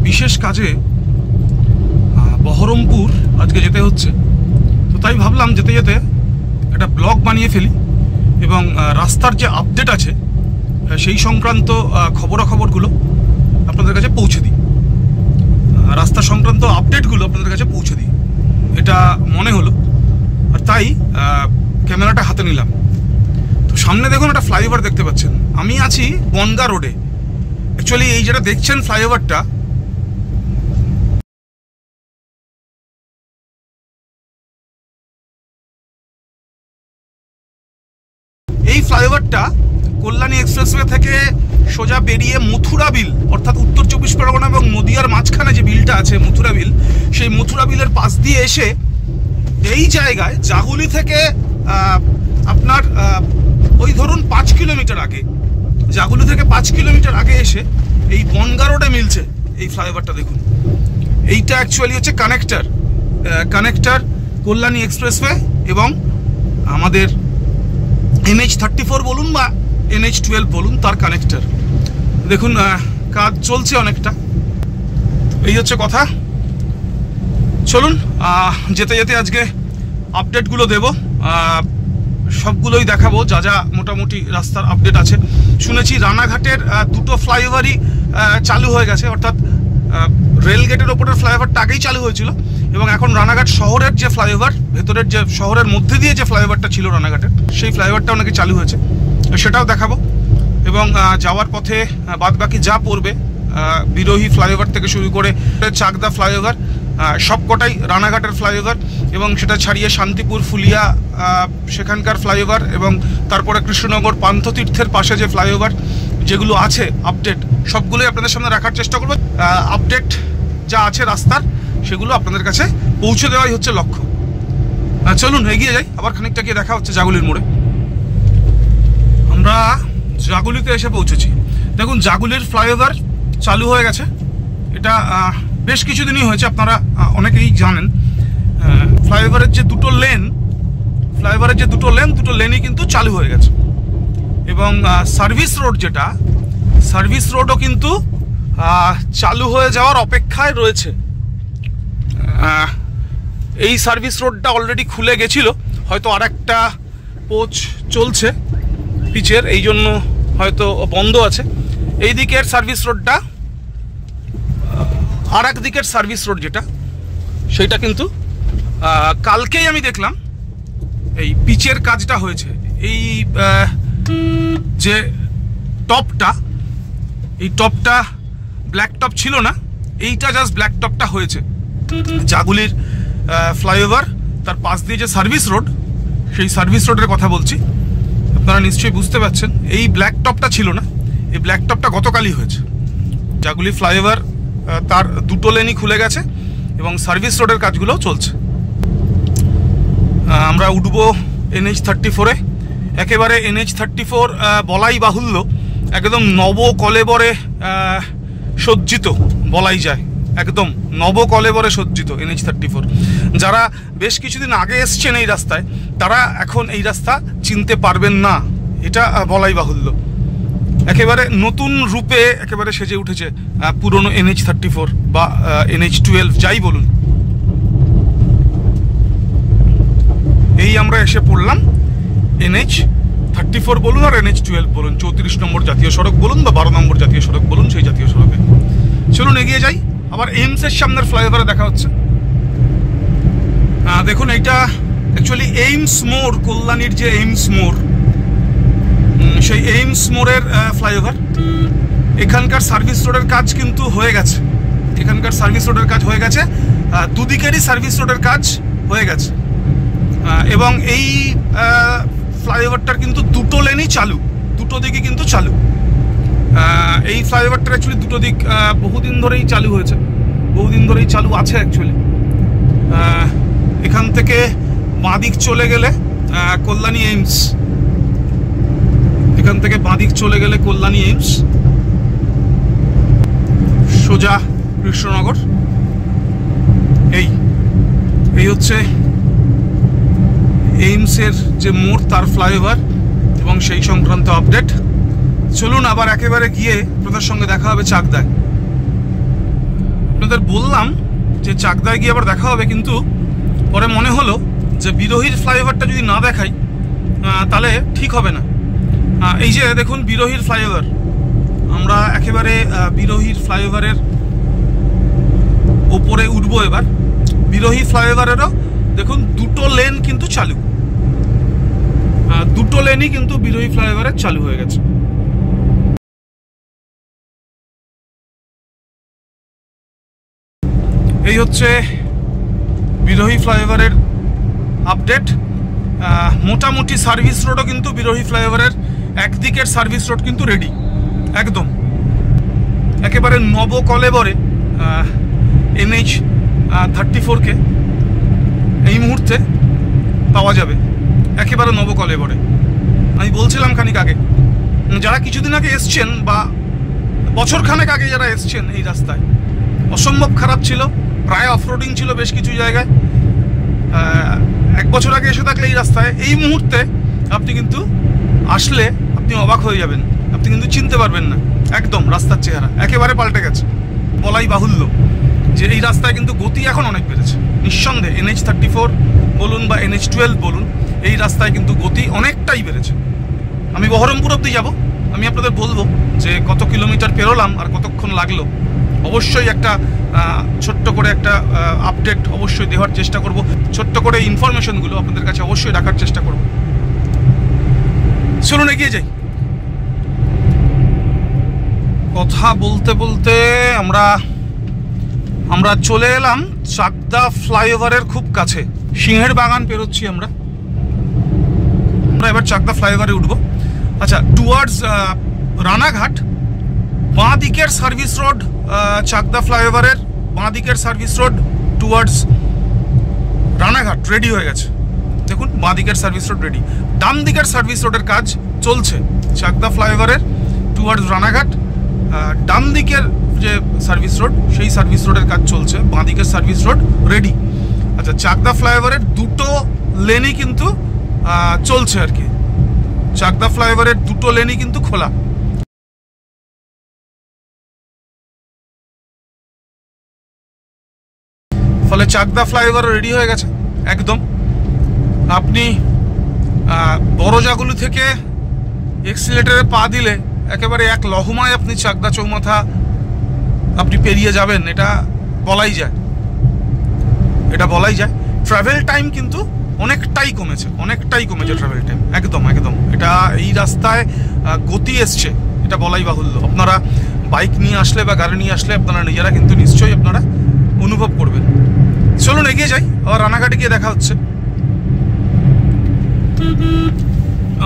বিশেষ কাজে বহরমপুর আজকে যেতে হচ্ছে। তো তাই ভাবলাম যেতে যেতে একটা ব্লগ বানিয়ে ফেলি এবং রাস্তার যে আপডেট আছে সেই সংক্রান্ত খবরাখবরগুলো আপনাদের কাছে পৌঁছে দিই, রাস্তা সংক্রান্ত আপডেটগুলো আপনাদের কাছে পৌঁছে দিই, এটা মনে হলো। আর তাই ক্যামেরাটা হাতে নিলাম। তো সামনে দেখুন একটা ফ্লাইওভার দেখতে পাচ্ছেন। আমি আছি বনগাঁ রোডে। অ্যাকচুয়ালি এই যেটা দেখছেন ফ্লাইওভারটা, এই ফ্লাইওভারটা কল্যাণী এক্সপ্রেসওয়ে থেকে সোজা বেরিয়ে মথুরা বিল, অর্থাৎ উত্তর 24 পরগনা এবং নদিয়ার মাঝখানে যে বিলটা আছে মথুরা বিল, সেই মথুরা বিলের পাশ দিয়ে এসে এই জায়গায় জাগুলি থেকে আপনার ওই ধরুন 5 কিলোমিটার আগে, জাগুলি থেকে 5 কিলোমিটার আগে এসে এই বনগাঁ রোডে মিলছে এই ফ্লাইওভারটা। দেখুন এইটা অ্যাকচুয়ালি হচ্ছে কানেক্টার কল্যাণী এক্সপ্রেসওয়ে এবং আমাদের NH34 বলুন বা NH12 বলুন, তার কানেক্টর। দেখুন কাজ চলছে অনেকটা। এই হচ্ছে কথা। চলুন যেতে যেতে আজকে আপডেটগুলো দেব, সবগুলোই দেখাবো যা যা মোটামুটি রাস্তার আপডেট আছে। শুনেছি রানাঘাটের দুটো ফ্লাইওভারই চালু হয়ে গেছে, অর্থাৎ রেলগেটের ওপরের ফ্লাইওভারটা আগেই চালু হয়েছিল এবং এখন রানাঘাট শহরের যে ফ্লাইওভার, ভেতরের যে শহরের মধ্যে দিয়ে যে ফ্লাইওভারটা ছিল রানাঘাটের, সেই ফ্লাইওভারটাও নাকি চালু হয়েছে, সেটাও দেখাবো। এবং যাওয়ার পথে বাদবাকি যা পড়বে, বিরোহী ফ্লাইওভার থেকে শুরু করে চাকদা ফ্লাইওভার, সবকটাই রানাঘাটের ফ্লাইওভার, এবং সেটা ছাড়িয়ে শান্তিপুর ফুলিয়া সেখানকার ফ্লাইওভার, এবং তারপরে কৃষ্ণনগর পান্থতীর্থের পাশে যে ফ্লাইওভার যেগুলো আছে আপডেট, সবগুলোই আপনাদের সামনে রাখার চেষ্টা করব। আপডেট যা আছে রাস্তার সেগুলো আপনাদের কাছে পৌঁছে দেওয়াই হচ্ছে লক্ষ্য। চলুন এগিয়ে যাই। আবার খানিকটা গিয়ে দেখা হচ্ছে জাগুলির মোড়ে। আমরা জাগুলিতে এসে পৌঁছেছি। দেখুন জাগুলির ফ্লাইওভার চালু হয়ে গেছে। এটা বেশ কিছুদিনই হয়েছে, আপনারা অনেকেই জানেন। ফ্লাইওভারের যে দুটো লেনই কিন্তু চালু হয়ে গেছে এবং সার্ভিস রোডও কিন্তু চালু হয়ে যাওয়ার অপেক্ষায় রয়েছে। এই সার্ভিস রোডটা অলরেডি খুলে গেছিল, হয়তো আর একটা পোচ চলছে পিচের, এই জন্য হয়তো বন্ধ আছে। এই দিকের সার্ভিস রোডটা, আর এক দিকের সার্ভিস রোড যেটা, সেইটা কিন্তু কালকেই আমি দেখলাম এই পিচের কাজটা হয়েছে। এই যে টপটা, এই টপটা ব্ল্যাক টপ ছিল না, এইটা জাস্ট ব্ল্যাক টপটা হয়েছে। জাগুলির ফ্লাইওভার তার পাশ দিয়ে যে সার্ভিস রোড, সেই সার্ভিস রোডের কথা বলছি। আপনারা নিশ্চয়ই বুঝতে পারছেন, এই ব্ল্যাক টপটা ছিল না, এই ব্ল্যাক টপটা গতকালই হয়েছে। জাগুলি ফ্লাইওভার তার দুটো লেনই খুলে গেছে এবং সার্ভিস রোডের কাজগুলোও চলছে। আমরা উঠবো NH34-এ। একেবারে NH34 বলাই বাহুল্য, একদম নবকলেবরে সজ্জিত বলাই যায়, একদম নবকলেবরে সজ্জিত NH34। যারা বেশ কিছুদিন আগে এসছেন এই রাস্তায়, তারা এখন এই রাস্তা চিনতে পারবেন না, এটা বলাই বাহুল্য। একেবারে নতুন রূপে একেবারে সেজে উঠেছে পুরনো NH34 বা NH12 যাই বলুন। এই আমরা এসে পড়লাম NH34 বলুন আর NH12 বলুন, 34 নম্বর জাতীয় সড়ক বলুন বা 12 নম্বর জাতীয় সড়ক বলুন, সেই জাতীয় সড়কে। চলুন এগিয়ে যাই। আবার এইমসের সামনের ফ্লাইওভারে দেখা হচ্ছে। দেখুন এইটা অ্যাকচুয়ালি এইমস মোড়, কল্যাণীর যে এইমস মোড়, সেই এইমস মোড়ের ফ্লাইওভার। এখানকার সার্ভিস রোডের কাজ কিন্তু হয়ে গেছে, দুদিকেরই সার্ভিস রোডের কাজ হয়ে গেছে এবং এই ফ্লাইওভারটার কিন্তু দুটো লেনই চালু, দুটো দিকই কিন্তু চালু। এই ফ্লাইওভারটার অ্যাকচুয়ালি দুটো দিক বহুদিন ধরেই চালু হয়েছে, বহুদিন ধরেই চালু আছে অ্যাকচুয়ালি। এখান থেকে বাঁদিক চলে গেলে কল্যাণী এইমস, এখান থেকে বাঁদিক চলে গেলে কল্যাণী এইমস, সোজা কৃষ্ণনগর। এই হচ্ছে এইমসের যে মোড়, তার ফ্লাইওভার এবং সেই সংক্রান্ত আপডেট। চলুন আবার একেবারে গিয়ে আপনাদের সঙ্গে দেখা হবে চাকদায়। আপনাদের বললাম যে চাকদায় গিয়ে আবার দেখা হবে, কিন্তু পরে মনে হলো যে বিরোহীর ফ্লাইওভারটা যদি না দেখাই তাহলে ঠিক হবে না। এই যে দেখুন বিরোহীর ফ্লাইওভার, আমরা একেবারে বিরোহীর ফ্লাইওভারের ওপরে উঠবো এবার। বিরোহী ফ্লাইওভারেরও দেখুন দুটো লেন কিন্তু চালু, দুটো লেনই কিন্তু বিরোহী ফ্লাইওভারে চালু হয়ে গেছে। এই হচ্ছে বিরোহী ফ্লাইওভারের আপডেট। মোটামুটি সার্ভিস রোডও কিন্তু বিরোহী ফ্লাইওভারের একদিকের সার্ভিস রোড কিন্তু রেডি, একদম একেবারে নবকলেবরে NH-34 এই মুহূর্তে পাওয়া যাবে, একেবারে নবকলেবরে। আমি বলছিলাম খানিক আগে, যারা কিছুদিন আগে এসছেন বা বছরখানেক আগে যারা এসছেন এই রাস্তায়, অসম্ভব খারাপ ছিল, প্রায় অফরোডিং ছিল বেশ কিছু জায়গায়। এক বছর আগে এসে থাকলে এই রাস্তায় এই মুহূর্তে আপনি কিন্তু আসলে আপনি অবাক হয়ে যাবেন, আপনি কিন্তু চিনতে পারবেন না, একদম রাস্তার চেহারা একেবারে পাল্টে গেছে। বলাই বাহুল্য যে এই রাস্তায় কিন্তু গতি এখন অনেক বেড়েছে, নিঃসন্দেহে। NH-34 বলুন বা NH-12 বলুন, এই রাস্তায় কিন্তু গতি অনেকটাই বেড়েছে। আমি বহরমপুর অবধি যাব, আমি আপনাদের বলবো যে কত কিলোমিটার পেরোলাম আর কতক্ষণ লাগলো। অবশ্যই একটা ছোট্ট করে একটা আপডেট অবশ্যই দেওয়ার চেষ্টা করব, ছোট্ট করে ইনফরমেশনগুলো আপনাদের কাছে অবশ্যই রাখার চেষ্টা করব। চলুন এগিয়ে যাই। কথা বলতে বলতে আমরা চলে এলাম চাকদা ফ্লাইওভারের খুব কাছে, সিংহের বাগান পেরোচ্ছি আমরা এবার চাকদা ফ্লাইওভারে উঠব। আচ্ছা, টুয়ার্ডস রানাঘাট বাঁ দিকের সার্ভিস রোড, চাকদা ফ্লাইওভারের বাঁ দিকের service road towards Ranaghat ready হয়ে গেছে। দেখুন বাঁ দিকের সার্ভিস রোড রেডি, ডান দিকের সার্ভিস রোডের কাজ চলছে। চাকদা ফ্লাইওভারের টুয়ার্ডস রানাঘাট ডান দিকের যে সার্ভিস রোড, সেই সার্ভিস রোডের কাজ চলছে, বাঁ দিকের সার্ভিস রোড রেডি। আচ্ছা, চাকদা ফ্লাইওভারের দুটো লেনই কিন্তু চলছে আর কি, চাকদা ফ্লাইওভারের দুটো লেনই কিন্তু খোলা। ফলে চাকদা ফ্লাইওভার রেডি হয়ে গেছে একদম। আপনি বড়জাগুলি থেকে এক্সিলেটারে পা দিলে একেবারে এক লহমায় আপনি চাকদা চৌমাথা আপনি পেরিয়ে যাবেন, এটা বলাই যায়। ট্রাভেল টাইম কিন্তু অনেকটাই কমেছে ট্রাভেল টাইম, একদম। এটা এই রাস্তায় গতি এসছে, এটা বলাই বাহুল্য। আপনারা বাইক নিয়ে আসলে বা গাড়ি নিয়ে আসলে আপনারা নিজেরা কিন্তু নিশ্চয়ই আপনারা অনুভব করবেন। চলুন এগিয়ে যাই, আবার রানাঘাটে গিয়ে দেখা হচ্ছে।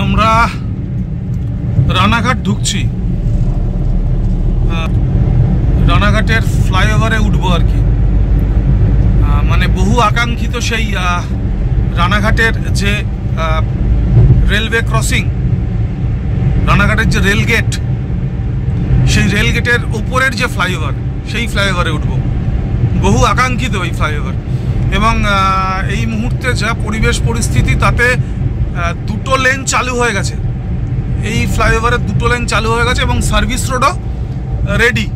আমরা রানাঘাট ঢুকছি, রানাঘাটের ফ্লাইওভারে উঠবো আর কি। মানে বহু আকাঙ্ক্ষিত সেই রানাঘাটের যে রেলওয়ে ক্রসিং, রানাঘাটের যে রেল গেট, সেই রেল গেটের উপরের যে ফ্লাইওভার, সেই ফ্লাইওভারে উঠবো। বহু আকাঙ্ক্ষিত এই ফ্লাইওভার, এবং এই মুহূর্তে যা পরিবেশ পরিস্থিতি তাতে দুটো লেন চালু হয়ে গেছে, এই ফ্লাইওভারের দুটো লেন চালু হয়ে গেছে এবং সার্ভিস রোডও রেডি।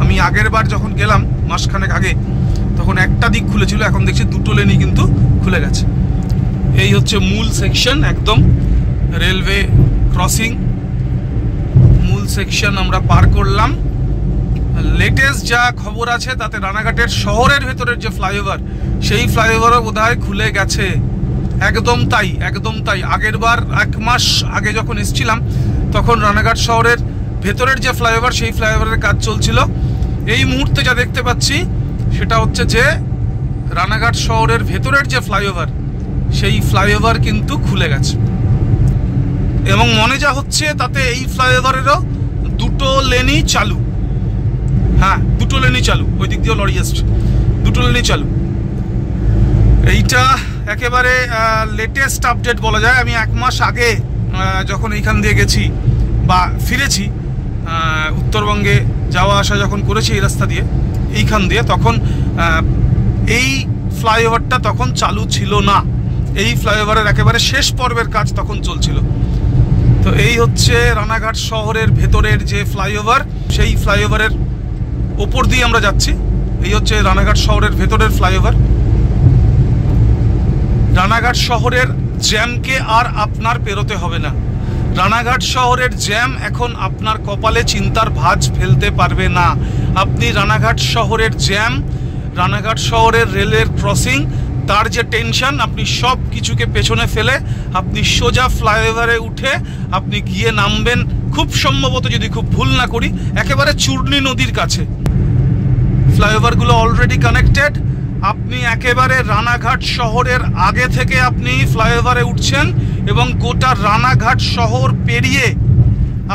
আমি আগের বার যখন গেলাম মাসখানেক আগে, তখন একটা দিক খুলেছিল, এখন দেখছি দুটো লেনই কিন্তু খুলে গেছে। এই হচ্ছে মূল সেকশন, একদম রেলওয়ে ক্রসিং মূল সেকশন আমরা পার করলাম। লেটেস্ট যা খবর আছে তাতে রানাঘাটের শহরের ভেতরের যে ফ্লাইওভার, সেই ফ্লাইওভারও বোধহয় খুলে গেছে। একদম তাই। আগের বার 1 মাস আগে যখন এসেছিলাম, তখন রানাঘাট শহরের ভেতরের যে ফ্লাইওভার, সেই ফ্লাইওভারের কাজ চলছিল। এই মুহূর্তে যা দেখতে পাচ্ছি সেটা হচ্ছে যে রানাঘাট শহরের ভেতরের যে ফ্লাইওভার, সেই ফ্লাইওভার কিন্তু খুলে গেছে। এবং মনে যা হচ্ছে তাতে এই ফ্লাইওভারেরও দুটো লেনই চালু। হ্যাঁ, দুটো লেনই চালু, ওই দিক দিয়েও লরি আসছে, দুটো লেনই চালু। এইটা একেবারে লেটেস্ট আপডেট বলা যায়। আমি 1 মাস আগে যখন এইখান দিয়ে গেছি বা ফিরেছি, উত্তরবঙ্গে যাওয়া আসা যখন করেছি এই রাস্তা দিয়ে, এইখান দিয়ে, তখন এই ফ্লাইওভারটা তখন চালু ছিল না। এই ফ্লাইওভারের একেবারে শেষ পর্বের কাজ তখন চলছিল। তো এই হচ্ছে রানাঘাট শহরের ভেতরের যে ফ্লাইওভার, সেই ফ্লাইওভারের ওপর দিয়ে আমরা যাচ্ছি। এই হচ্ছে রানাঘাট শহরের ভেতরের ফ্লাইওভার। রানাঘাট শহরের জ্যামকে আর আপনার পেরোতে হবে না। রানাঘাট শহরের জ্যাম এখন আপনার কপালে চিন্তার ভাঁজ ফেলতে পারবে না। আপনি রানাঘাট শহরের জ্যাম, রানাঘাট শহরের রেলের ক্রসিং, তার যে টেনশন, আপনি সব কিছুকে পেছনে ফেলে আপনি সোজা ফ্লাইওভারে উঠে আপনি গিয়ে নামবেন খুব সম্ভবত, যদি খুব ভুল না করি, একেবারে চূর্ণী নদীর কাছে। ফ্লাইওভারগুলো অলরেডি কানেক্টেড। আপনি একেবারে রানাঘাট শহরের আগে থেকে আপনি ফ্লাইওভারে উঠছেন এবং গোটা রানাঘাট শহর পেরিয়ে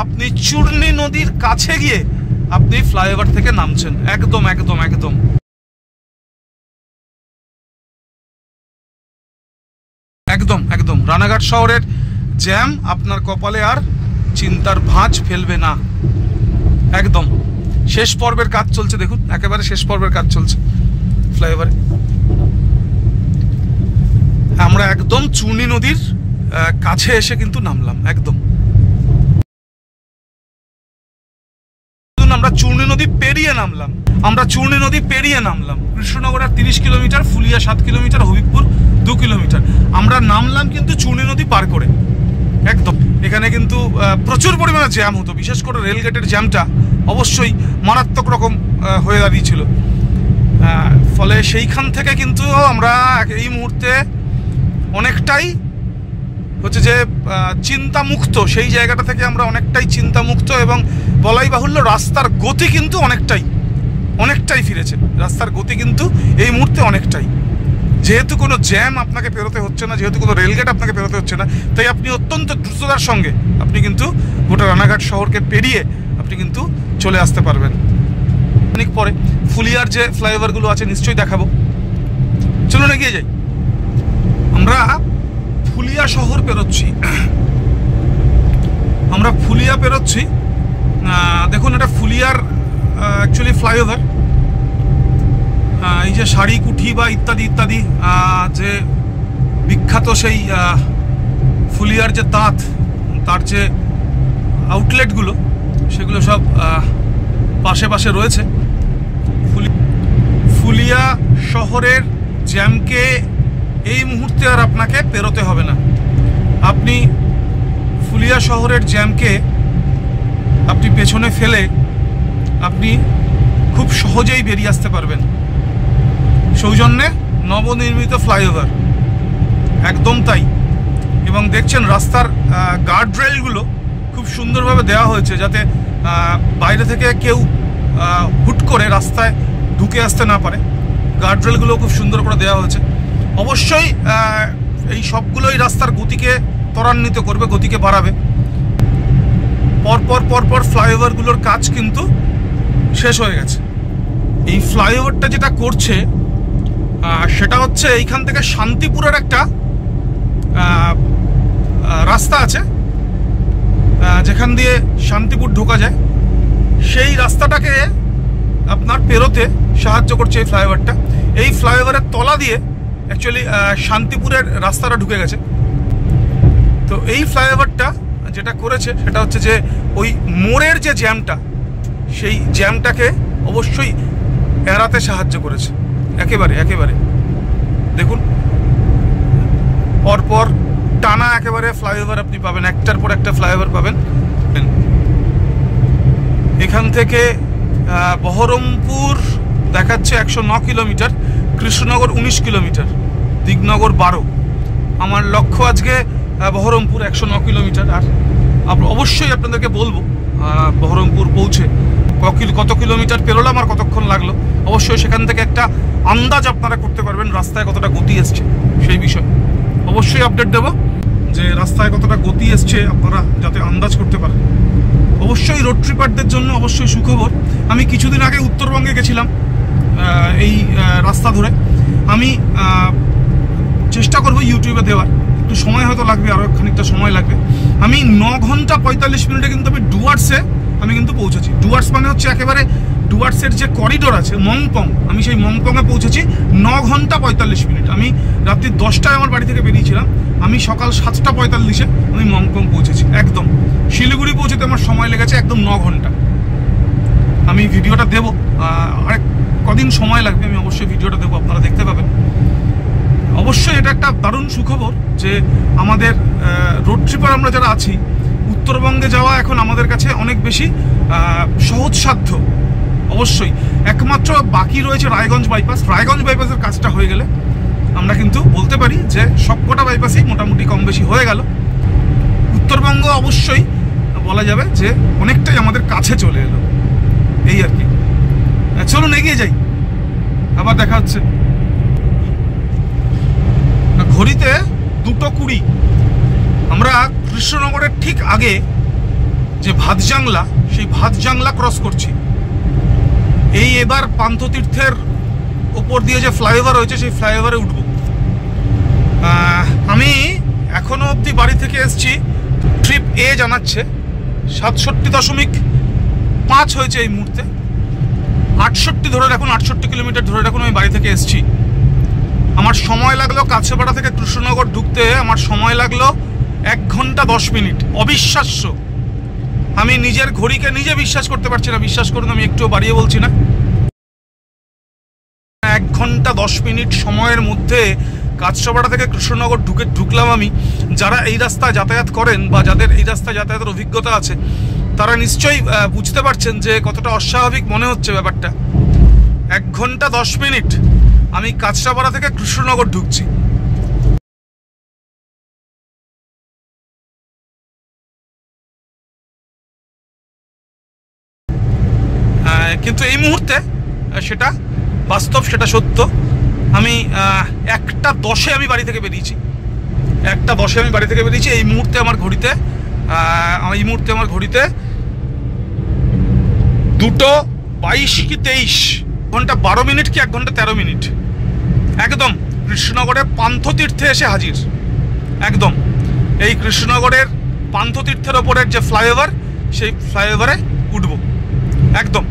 আপনি চূর্ণী নদীর কাছে গিয়ে আপনি ফ্লাইওভার থেকে নামছেন। একদম একদম একদম একদম একদম রানাঘাট শহরের জ্যাম আপনার কপালে আর চিন্তার ভাঁজ ফেলবে না। একদম শেষ পর্বের কাজ চলছে, দেখুন একেবারে শেষ পর্বের কাজ চলছে ফ্লাইওভারে। আমরা একদম চূর্ণী নদীর কাছে এসে কিন্তু নামলাম। একদম আমরা চূর্ণী নদী পেরিয়ে নামলাম। Krishnanagar 30 kilometre, Phulia 7 kilometre, Habibpur 2 kilometre. আমরা নামলাম কিন্তু চূর্ণী নদী পার করে। একদম এখানে কিন্তু প্রচুর পরিমাণে জ্যাম হতো, বিশেষ করে রেলগেটের জ্যামটা অবশ্যই মারাত্মক রকম হয়ে দাঁড়িয়েছিল। ফলে সেইখান থেকে কিন্তু আমরা এই মুহূর্তে অনেকটাই হচ্ছে যে চিন্তামুক্ত। সেই জায়গাটা থেকে আমরা অনেকটাই চিন্তামুক্ত এবং বলাই বাহুল্য রাস্তার গতি কিন্তু অনেকটাই ফিরেছে। রাস্তার গতি কিন্তু এই মুহূর্তে অনেকটাই, যেহেতু কোনো জ্যাম আপনাকে পেরোতে হচ্ছে না, যেহেতু কোনো রেলগেট আপনাকে পেরোতে হচ্ছে না, তাই আপনি অত্যন্ত দ্রুততার সঙ্গে আপনি কিন্তু গোটা রানাঘাট শহরকে পেরিয়ে আপনি কিন্তু চলে আসতে পারবেন। অনেক পরে ফুলিয়ার যে ফ্লাইওভারগুলো আছে নিশ্চয়ই দেখাবো। চলুন এগিয়ে যাই। আমরা ফুলিয়া শহর পেরোচ্ছি। দেখুন এটা ফুলিয়ার অ্যাকচুয়ালি ফ্লাইওভার। এই যে শাড়ি কুঠি বা ইত্যাদি ইত্যাদি যে বিখ্যাত সেই ফুলিয়ার যে তার যে আউটলেটগুলো, সেগুলো সব পাশে পাশে রয়েছে। ফুলিয়া শহরের জ্যামকে এই মুহূর্তে আর আপনাকে পেরোতে হবে না। আপনি ফুলিয়া শহরের জ্যামকে আপনি পেছনে ফেলে আপনি খুব সহজেই বেরিয়ে আসতে পারবেন। সৌজন্যে নবনির্মিত ফ্লাইওভার, একদম তাই। এবং দেখছেন রাস্তার গার্ডরেলগুলো খুব সুন্দরভাবে দেওয়া হয়েছে, যাতে বাইরে থেকে কেউ হুট করে রাস্তায় ঢুকে আসতে না পারে। গার্ডরেলগুলো খুব সুন্দর করে দেওয়া হয়েছে। অবশ্যই এই সবগুলোই রাস্তার গতিকে ত্বরান্বিত করবে, গতিকে বাড়াবে। পরপর ফ্লাইওভারগুলোর কাজ কিন্তু শেষ হয়ে গেছে। এই ফ্লাইওভারটা যেটা করছে সেটা হচ্ছে এইখান থেকে শান্তিপুরের একটা রাস্তা আছে, যেখান দিয়ে শান্তিপুর ঢোকা যায়। সেই রাস্তাটাকে আপনার পেরোতে সাহায্য করছে এই ফ্লাইওভারটা। এই ফ্লাইওভারের তলা দিয়ে অ্যাকচুয়ালি শান্তিপুরের রাস্তাটা ঢুকে গেছে। তো এই ফ্লাইওভারটা যেটা করেছে সেটা হচ্ছে যে ওই মোড়ের যে জ্যামটা, সেই জ্যামটাকে অবশ্যই এড়াতে সাহায্য করেছে। একেবারে দেখুন পরপর টানা একেবারে ফ্লাইওভার আপনি পাবেন, একটার পর একটা ফ্লাইওভার পাবেন। এখান থেকে বহরমপুর দেখাচ্ছে 109 কিলোমিটার, কৃষ্ণনগর 19 কিলোমিটার, দিগনগর 12। আমার লক্ষ্য আজকে বহরমপুর 109 কিলোমিটার। আর অবশ্যই আপনাদেরকে বলবো বহরমপুর পৌঁছে কত কিলোমিটার পেরোলাম আর কতক্ষণ লাগলো। অবশ্যই সেখান থেকে একটা আন্দাজ আপনারা করতে পারবেন রাস্তায় কতটা গতি এসছে, সেই বিষয় অবশ্যই আপডেট দেবো যে রাস্তায় কতটা গতি এসছে, আপনারা যাতে আন্দাজ করতে পারেন। অবশ্যই রোড ট্রিপারদের জন্য অবশ্যই সুখবর। আমি কিছুদিন আগে উত্তরবঙ্গে গেছিলাম এই রাস্তা ধরে। আমি চেষ্টা করবো ইউটিউবে দেওয়ার, একটু সময় হয়তো লাগবে, আরও খানিকটা সময় লাগবে। আমি 9 ঘন্টা 45 মিনিটে কিন্তু আমি ডুয়ার্সে আমি কিন্তু পৌঁছেছি। ডুয়ার্স মানে হচ্ছে একেবারে ডুয়ার্সের যে করিডোর আছে মংপং, আমি সেই মংপংয়ে পৌঁছেছি 9 ঘন্টা 45 মিনিট। আমি রাত্রি 10টায় আমার বাড়ি থেকে বেরিয়েছিলাম, আমি সকাল 7:45 আমি মংকং পৌঁছেছি। একদম শিলিগুড়ি পৌঁছতে আমার সময় লেগেছে একদম 9 ঘন্টা। আমি ভিডিওটা দেবো, আরেক কদিন সময় লাগবে, আমি অবশ্যই ভিডিওটা দেবো, আপনারা দেখতে পাবেন। অবশ্যই এটা একটা দারুণ সুখবর যে আমাদের রোড ট্রিপার আমরা যারা আছি, উত্তরবঙ্গে যাওয়া এখন আমাদের কাছে অনেক বেশি সহজসাধ্য। অবশ্যই একমাত্র বাকি রয়েছে রায়গঞ্জ বাইপাস। রায়গঞ্জ বাইপাসের কাজটা হয়ে গেলে আমরা কিন্তু বলতে পারি যে সবকটা বাইপাসই মোটামুটি কম বেশি হয়ে গেল। উত্তরবঙ্গ অবশ্যই বলা যাবে যে অনেকটাই আমাদের কাছে চলে এলো, এই আর কি। চলুন এগিয়ে যাই, আবার দেখা হচ্ছে। ঘড়িতে 2:20। আমরা কৃষ্ণনগরের ঠিক আগে যে ভাতজাংলা, সেই ভাতজাংলা ক্রস করছি। এই এবার পান্থতীর্থের ওপর দিয়ে যে ফ্লাইওভার রয়েছে সেই ফ্লাইওভারে উঠব। আমি এখনো অবধি বাড়ি থেকে এসছি, ট্রিপ এ জানাচ্ছে 67.5 হয়েছে এই মুহূর্তে। 68 ধরে রাখুন, 68 কিলোমিটার ধরে রাখুন আমি বাড়ি থেকে এসছি। আমার সময় লাগলো কাছেপাড়া থেকে কৃষ্ণনগর ঢুকতে, আমার সময় লাগলো 1 ঘন্টা 10 মিনিট। অবিশ্বাস্য, আমি নিজের ঘড়িকে নিজে বিশ্বাস করতে পারছি না। বিশ্বাস করুন, আমি একটুও বাড়িয়ে বলছি না। 1 ঘন্টা 10 মিনিট সময়ের মধ্যে কাছড়াপাড়া থেকে কৃষ্ণনগর ঢুকলাম আমি। যারা এই রাস্তায় যাতায়াত করেন বা যাদের এই রাস্তায় যাতায়াতের অভিজ্ঞতা আছে, তারা নিশ্চয়ই বুঝতে পারছেন যে কতটা অস্বাভাবিক মনে হচ্ছে ব্যাপারটা। 1 ঘন্টা 10 মিনিট আমি কাছড়াপাড়া থেকে কৃষ্ণনগর ঢুকছি। কিন্তু এই মুহূর্তে সেটা বাস্তব, সেটা সত্য। আমি 1:10 আমি বাড়ি থেকে বেরিয়েছি। 1:10 আমি বাড়ি থেকে বেরিয়েছি। এই মুহূর্তে আমার ঘড়িতে 2:22 কি 23 ঘন্টা 12 মিনিট কি 1 ঘন্টা 13 মিনিট। একদম কৃষ্ণনগরের পান্থতীর্থে এসে হাজির। একদম এই কৃষ্ণনগরের পান্থতীর্থের ওপরের যে ফ্লাইওভার, সেই ফ্লাইওভারে উঠব একদম।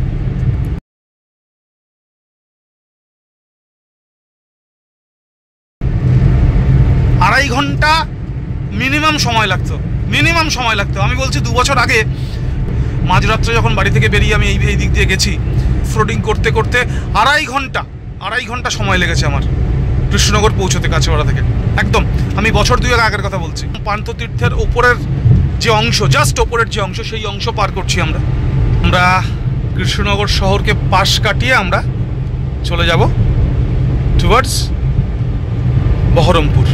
আড়াই ঘন্টা মিনিমাম সময় লাগতো। আমি বলছি 2 বছর আগে মাঝরাত্রে যখন বাড়ি থেকে বেরিয়ে আমি এই দিক দিয়ে গেছি, ফ্লোটিং করতে করতে আড়াই ঘন্টা সময় লেগেছে আমার কৃষ্ণনগর পৌঁছতে কাছেপাড়া থেকে। একদম আমি বছর 2 আগের কথা বলছি। পান্থতীর্থের ওপরের যে অংশ, জাস্ট ওপরের যে অংশ, সেই অংশ পার করছি আমরা। কৃষ্ণনগর শহরকে পাশ কাটিয়ে আমরা চলে যাব টুয়ার্ডস বহরমপুর।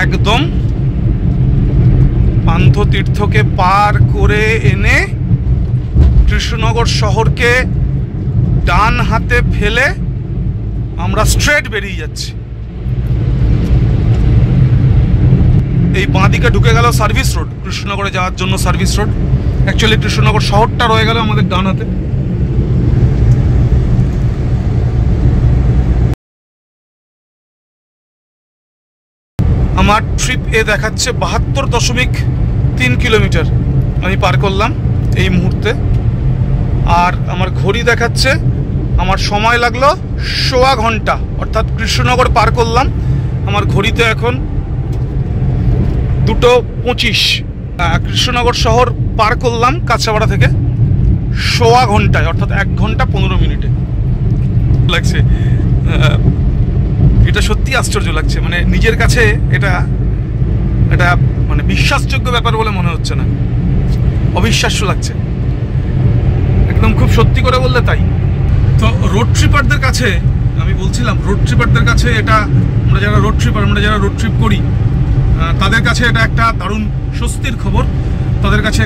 একদম পান্থতীর্থকে পার করে এনে কৃষ্ণনগর শহরকে ডান হাতে ফেলে আমরা স্ট্রেট বেরিয়ে যাচ্ছি। এই বাঁ দিকে ঢুকে গেল সার্ভিস রোড, কৃষ্ণনগরে যাওয়ার জন্য সার্ভিস রোড। অ্যাকচুয়ালি কৃষ্ণনগর শহরটা রয়ে গেল আমাদের ডান হাতে। আমার ট্রিপ এ দেখাচ্ছে 72.3 কিলোমিটার আমি পার করলাম এই মুহূর্তে। আর আমার ঘড়ি দেখাচ্ছে আমার সময় লাগলো 1.25 ঘন্টা, অর্থাৎ কৃষ্ণনগর পার করলাম আমার ঘড়িতে এখন 2:25। কৃষ্ণনগর শহর পার করলাম কাছড়াপাড়া থেকে 1.25 ঘন্টায়, অর্থাৎ 1 ঘন্টা 15 মিনিটে লাগছে। এটা সত্যি আশ্চর্য লাগছে, মানে নিজের কাছে এটা মানে বিশ্বাসযোগ্য ব্যাপার বলে মনে হচ্ছে না, অবিশ্বাস্য লাগছে একদম, খুব সত্যি করে বললে তাই। তো রোড ট্রিপারদের কাছে আমি বলছিলাম, রোড ট্রিপারদের কাছে এটা, আমরা যারা রোড ট্রিপ করি তাদের কাছে এটা একটা দারুণ স্বস্তির খবর, তাদের কাছে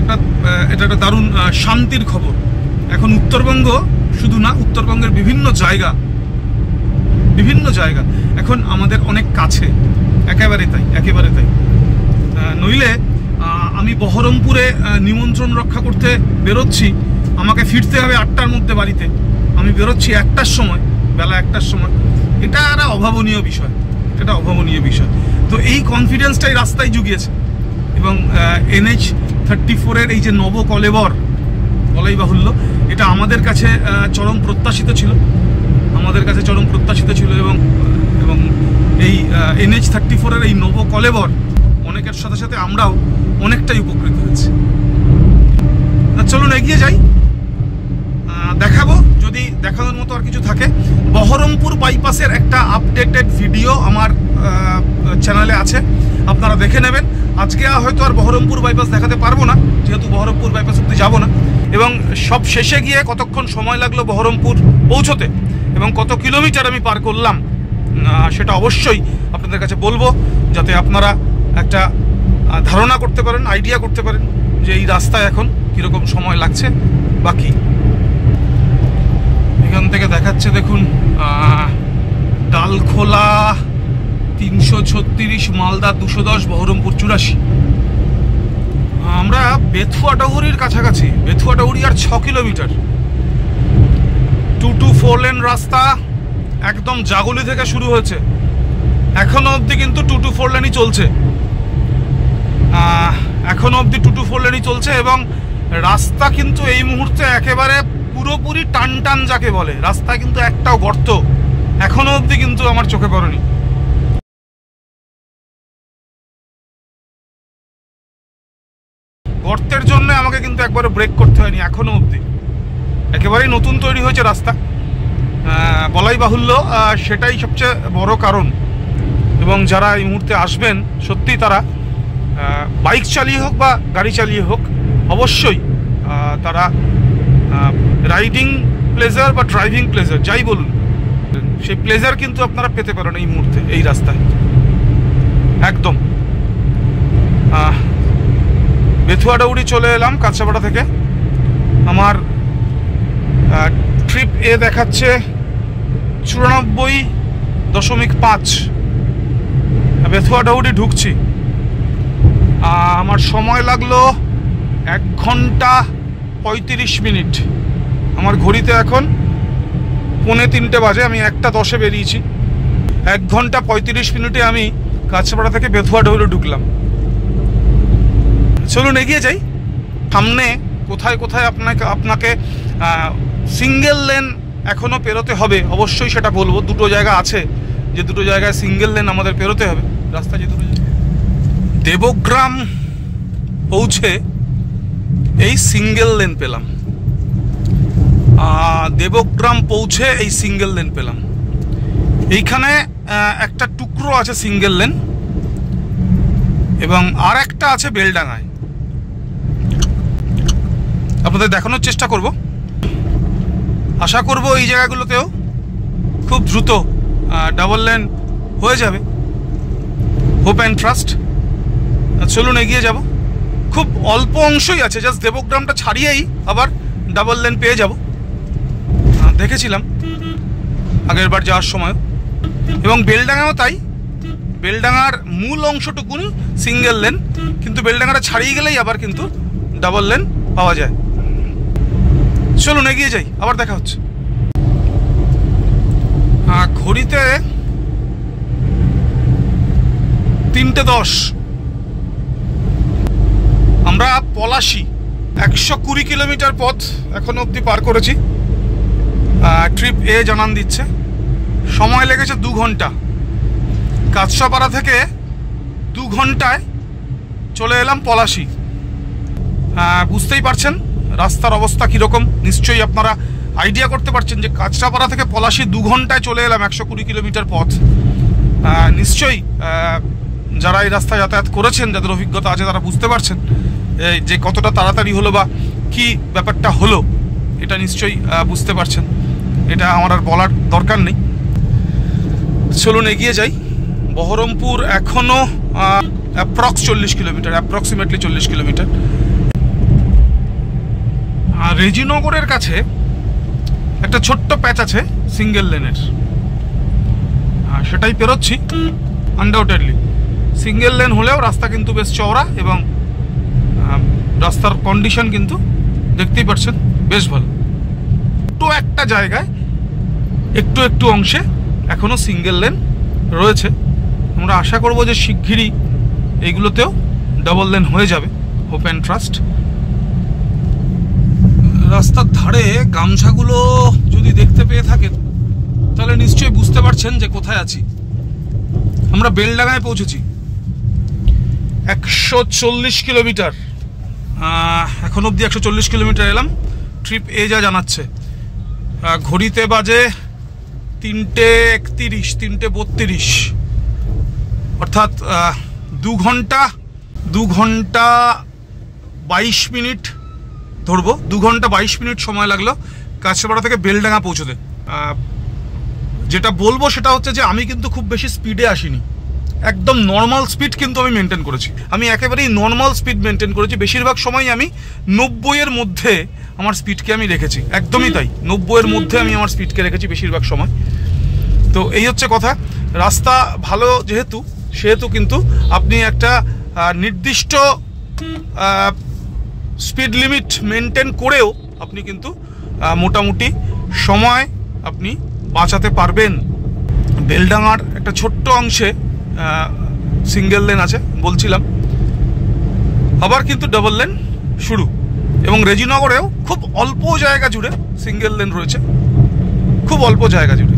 এটা একটা দারুণ শান্তির খবর। এখন উত্তরবঙ্গ শুধু না, উত্তরবঙ্গের বিভিন্ন জায়গা এখন আমাদের অনেক কাছে, একেবারে তাই। নইলে আমি বহরমপুরে নিমন্ত্রণ রক্ষা করতে বেরোচ্ছি, আমাকে ফিরতে হবে 8টার মধ্যে বাড়িতে, আমি বেরোচ্ছি 1টার সময়, বেলা 1টার সময়। এটা একটা অভাবনীয় বিষয়। তো এই কনফিডেন্সটাই রাস্তায় জুগিয়েছে। এবং NH-34-এর এই যে নবকলেবর, বলাই বাহুল্য, এটা আমাদের কাছে চরম প্রত্যাশিত আলোচিত ছিল এবং এবং এই NH-34-এর এই নব কলেবর অনেকের সাথে সাথে আমরাও অনেকটাই উপকৃত হয়েছি। চলুন এগিয়ে যাই, দেখাবো যদি দেখানোর মতো আর কিছু থাকে। বহরমপুর বাইপাসের একটা আপডেটেড ভিডিও আমার চ্যানেলে আছে, আপনারা দেখে নেবেন। আজকে হয়তো আর বহরমপুর বাইপাস দেখাতে পারবো না, যেহেতু বহরমপুর বাইপাস অব্দি যাবো না, এবং সব শেষে গিয়ে কতক্ষণ সময় লাগলো বহরমপুর পৌঁছতে এবং কত কিলোমিটার আমি পার করলাম সেটা অবশ্যই আপনাদের কাছে বলবো, যাতে আপনারা একটা ধারণা করতে পারেন, আইডিয়া করতে পারেন যে এই রাস্তায় এখন কীরকম সময় লাগছে। বাকি এখান থেকে দেখাচ্ছে দেখুন, ডালখোলা 336, মালদা 210, বহরমপুর 84। আমরা বেথুয়াডাহুরির কাছাকাছি, বেথুয়াডাহুরি আর 6 কিলোমিটার। 2-4 লেন রাস্তা একদম জাগলি থেকে শুরু হয়েছে, এখনো অবধি কিন্তু 2-4 লেনই চলছে, এখনো অবধি 2-4 লেনই চলছে। এবং রাস্তা কিন্তু এই মুহূর্তে একেবারে পুরোপুরি টান টান যাকে বলে, রাস্তা কিন্তু একটাও গর্ত এখনো অবধি কিন্তু আমার চোখে পড়েনি। গর্তের জন্য আমাকে কিন্তু একবারও ব্রেক করতে হয়নি এখনো অবধি, একেবারেই নতুন তৈরি হয়েছে রাস্তা, বলাই বাহুল্য, সেটাই সবচেয়ে বড় কারণ। এবং যারা এই মুহূর্তে আসবেন সত্যি তারা বাইক চালিয়ে হোক বা গাড়ি চালিয়ে হোক, অবশ্যই তারা রাইডিং প্লেজার বা ড্রাইভিং প্লেজার যাই বলুন, সেই প্লেজার কিন্তু আপনারা পেতে পারেন এই মুহূর্তে এই রাস্তায় একদম। বেথুয়াডাহুরি চলে এলাম কাঁচরাপাড়া থেকে। আমার ট্রিপ এ দেখাচ্ছে 94.5। বেথুয়াডাহুরি ঢুকছি, আমার সময় লাগলো 1 ঘন্টা 35 মিনিট। আমার ঘড়িতে এখন 2:45 বাজে, আমি 1:10-এ বেরিয়েছি। 1 ঘন্টা 35 মিনিটে আমি কাঁচরাপাড়া থেকে বেথুয়াডাহুরি ঢুকলাম। চলুন এগিয়ে যাই, সামনে কোথায় কোথায় আপনাকে সিঙ্গেল লেন এখনও পেরোতে হবে অবশ্যই সেটা বলবো। দুটো জায়গা আছে যে দুটো জায়গায় সিঙ্গেল লেন আমাদের পেরোতে হবে, রাস্তা যে দুটো। দেবগ্রাম পৌঁছে এই সিঙ্গেল লেন পেলাম, দেবগ্রাম পৌঁছে এই সিঙ্গেল লেন পেলাম। এইখানে একটা টুকরো আছে সিঙ্গেল লেন এবং আর একটা আছে বেলডাঙায়, আপনাদের দেখানোর চেষ্টা করব। আশা করব এই জায়গাগুলোতেও খুব দ্রুত ডাবল লেন হয়ে যাবে, হোপ অ্যান্ড ট্রাস্ট। চলুন এগিয়ে যাব, খুব অল্প অংশই আছে, জাস্ট দেবগ্রামটা ছাড়িয়েই আবার ডাবল লেন পেয়ে যাব। দেখেছিলাম আগের বার যাওয়ার সময়, এবং বেলডাঙাও তাই। বেলডাঙার মূল অংশটুকুনি সিঙ্গেল লেন, কিন্তু বেলডাঙাটা ছাড়িয়ে গেলেই আবার কিন্তু ডাবল লেন পাওয়া যায়। চলুন এগিয়ে যাই, আবার দেখা হচ্ছে। ঘড়িতে 3:10। আমরা পলাশী 120 কিলোমিটার পথ এখনো অবধি পার করেছি। ট্রিপ এ জানান দিচ্ছে সময় লেগেছে 2 ঘন্টা। কাঁচরাপাড়া থেকে 2 ঘন্টায় চলে এলাম পলাশী। বুঝতেই পারছেন রাস্তার অবস্থা কীরকম, নিশ্চয়ই আপনারা আইডিয়া করতে পারছেন যে কাঁচরাপাড়া থেকে পলাশী 2 ঘন্টায় চলে এলাম 120 কিলোমিটার পথ। নিশ্চয়ই যারা এই রাস্তায় যাতায়াত করেছেন, যাদের অভিজ্ঞতা আছে, তারা বুঝতে পারছেন যে কতটা তাড়াতাড়ি হলো বা কি ব্যাপারটা হলো, এটা নিশ্চয়ই বুঝতে পারছেন। এটা আমার আর বলার দরকার নেই। চলুন এগিয়ে যাই। বহরমপুর এখনও অ্যাপ্রক্স 40 কিলোমিটার, অ্যাপ্রক্সিমেটলি 40 কিলোমিটার। রেজিনগরের কাছে একটা ছোট্ট প্যাচ আছে সিঙ্গেল লেনের, সেটাই পেরোচ্ছি। আনডাউটেডলি সিঙ্গেল লেন হলেও রাস্তা কিন্তু বেশ চওড়া এবং রাস্তার কন্ডিশন কিন্তু দেখতেই পাচ্ছেন বেশ ভালো। তো একটা জায়গায় একটু একটু অংশে এখনো সিঙ্গেল লেন রয়েছে। আমরা আশা করব যে শিগগিরই এইগুলোতেও ডাবল লেন হয়ে যাবে, হোপ অ্যান্ড ট্রাস্ট। রাস্তার ধারে গামছাগুলো যদি দেখতে পেয়ে থাকেন তাহলে নিশ্চয়ই বুঝতে পারছেন যে কোথায় আছি। আমরা বেলডাঙায় পৌঁছেছি। 140 কিলোমিটার, এখন অবধি 140 কিলোমিটার এলাম। ট্রিপ এ যা জানাচ্ছে, ঘড়িতে বাজে 3:31, 3:32, অর্থাৎ 2 ঘন্টা 22 মিনিট ধরবো। 2 ঘন্টা 22 মিনিট সময় লাগলো কাছড়াপাড়া থেকে বেলডাঙা পৌঁছতে। যেটা বলবো সেটা হচ্ছে যে আমি কিন্তু খুব বেশি স্পিডে আসিনি, একদম নর্মাল স্পিড কিন্তু আমি মেনটেন করেছি। আমি একেবারেই নর্মাল স্পিড মেনটেন করেছি। বেশিরভাগ সময় আমি 90-এর মধ্যে আমার স্পিডকে আমি রেখেছি, একদমই তাই, 90-এর মধ্যে আমি আমার স্পিডকে রেখেছি বেশিরভাগ সময়। তো এই হচ্ছে কথা। রাস্তা ভালো সেহেতু কিন্তু আপনি একটা নির্দিষ্ট স্পিড লিমিট মেনটেন করেও আপনি কিন্তু মোটামুটি সময় আপনি বাঁচাতে পারবেন। বেলডাঙার একটা ছোট্ট অংশে সিঙ্গেল লেন আছে বলছিলাম, আবার কিন্তু ডাবল লেন শুরু, এবং রেজিনগরেও খুব অল্প জায়গা জুড়ে সিঙ্গেল লেন রয়েছে, খুব অল্প জায়গা জুড়ে।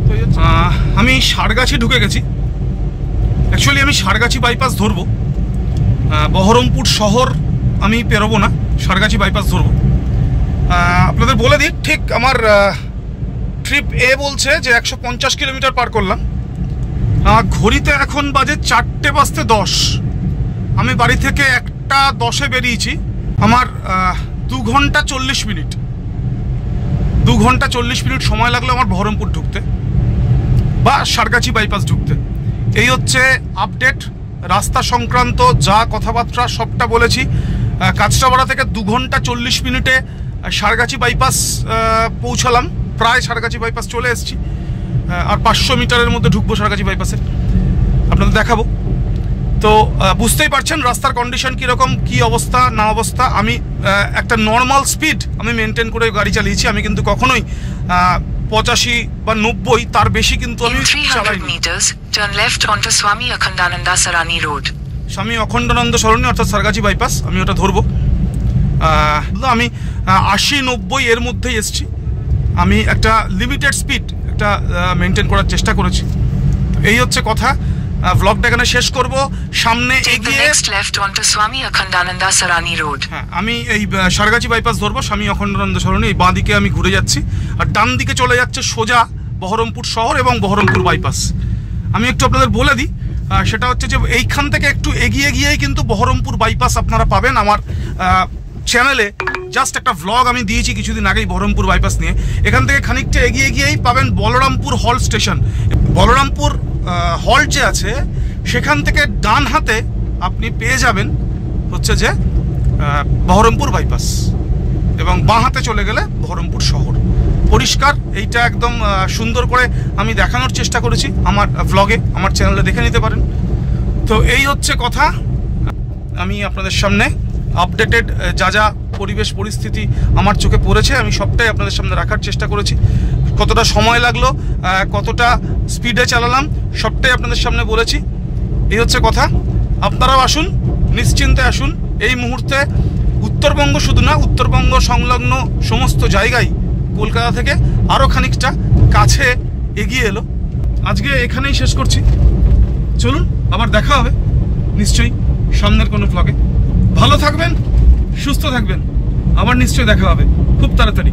তো আমি সারগাছি ঢুকে গেছি। অ্যাকচুয়ালি আমি সারগাছি বাইপাস ধরবো, বহরমপুর শহর আমি পেরোবো না, সারগাছি বাইপাস ধরবো। আপনাদের বলে দিই, ঠিক আমার ট্রিপ এ বলছে যে 150 কিলোমিটার পার করলাম। ঘড়িতে এখন বাজে 4:10। আমি বাড়ি থেকে 1:10-এ বেরিয়েছি। আমার 2 ঘন্টা 40 মিনিট 2 ঘন্টা 40 মিনিট সময় লাগলো আমার বহরমপুর ঢুকতে বা সারগাছি বাইপাস ঢুকতে। এই হচ্ছে আপডেট। রাস্তা সংক্রান্ত যা কথাবার্তা সবটা বলেছি। কাছড়াপাড়া থেকে 2 ঘন্টা 40 মিনিটে সারগাছি বাইপাস পৌঁছালাম, প্রায় সারগাছি বাইপাস চলে এসেছি। আর 500 মিটারের মধ্যে ঢুকবো সারগাছি বাইপাসে, আপনাদের দেখাবো। তো বুঝতেই পারছেন রাস্তার কন্ডিশন কীরকম, কী অবস্থা না অবস্থা। আমি একটা নর্মাল স্পিড আমি মেনটেন করে গাড়ি চালিয়েছি। আমি কিন্তু কখনোই 85 বা 90 তার বেশি কিন্তু আমি চালাইনি। স্বামী অখণ্ডানন্দ সরণি অর্থাৎ সারগাছি বাইপাস, আমি ওটা ধরবো। আমি 80-90 এর মধ্যেই এসছি। আমি একটা লিমিটেড স্পিড একটা মেনটেন করার চেষ্টা করেছি। এই হচ্ছে কথা। ব্লগটা এখানে শেষ করব। সামনে এগিয়ে হ্যাঁ আমি এই সারগাছি বাইপাস ধরবো, স্বামী অখণ্ডানন্দ সরণি। এই বাঁ দিকে আমি ঘুরে যাচ্ছি, আর ডান দিকে চলে যাচ্ছে সোজা বহরমপুর শহর এবং বহরমপুর বাইপাস। আমি একটু আপনাদের বলে দিই, সেটা হচ্ছে যে এইখান থেকে একটু এগিয়ে গিয়েই কিন্তু বহরমপুর বাইপাস আপনারা পাবেন। আমার চ্যানেলে জাস্ট একটা ভ্লগ আমি দিয়েছি কিছুদিন আগেই বহরমপুর বাইপাস নিয়ে। এখান থেকে খানিকটা এগিয়ে গিয়েই পাবেন বলরামপুর হল স্টেশন। বলরামপুর হল যে আছে সেখান থেকে ডান হাতে আপনি পেয়ে যাবেন হচ্ছে যে বহরমপুর বাইপাস, এবং বাঁ হাতে চলে গেলে বহরমপুর শহর। পরিষ্কার, এইটা একদম সুন্দর করে আমি দেখানোর চেষ্টা করেছি আমার ভ্লগে, আমার চ্যানেলে দেখে নিতে পারেন। তো এই হচ্ছে কথা। আমি আপনাদের সামনে আপডেটেড যা পরিবেশ পরিস্থিতি আমার চোখে পড়েছে আমি সবটাই আপনাদের সামনে রাখার চেষ্টা করেছি। কতটা সময় লাগলো, কতটা স্পিডে চালালাম, সবটাই আপনাদের সামনে বলেছি। এই হচ্ছে কথা। আপনারাও আসুন, নিশ্চিন্তে আসুন। এই মুহূর্তে উত্তরবঙ্গ শুধু না, উত্তরবঙ্গ সংলগ্ন সমস্ত জায়গায় কলকাতা থেকে আরও খানিকটা কাছে এগিয়ে এলো। আজকে এখানেই শেষ করছি। চলুন, আবার দেখা হবে নিশ্চয়ই সামনের কোনো ব্লগে। ভালো থাকবেন, সুস্থ থাকবেন, আবার নিশ্চয়ই দেখা হবে খুব তাড়াতাড়ি।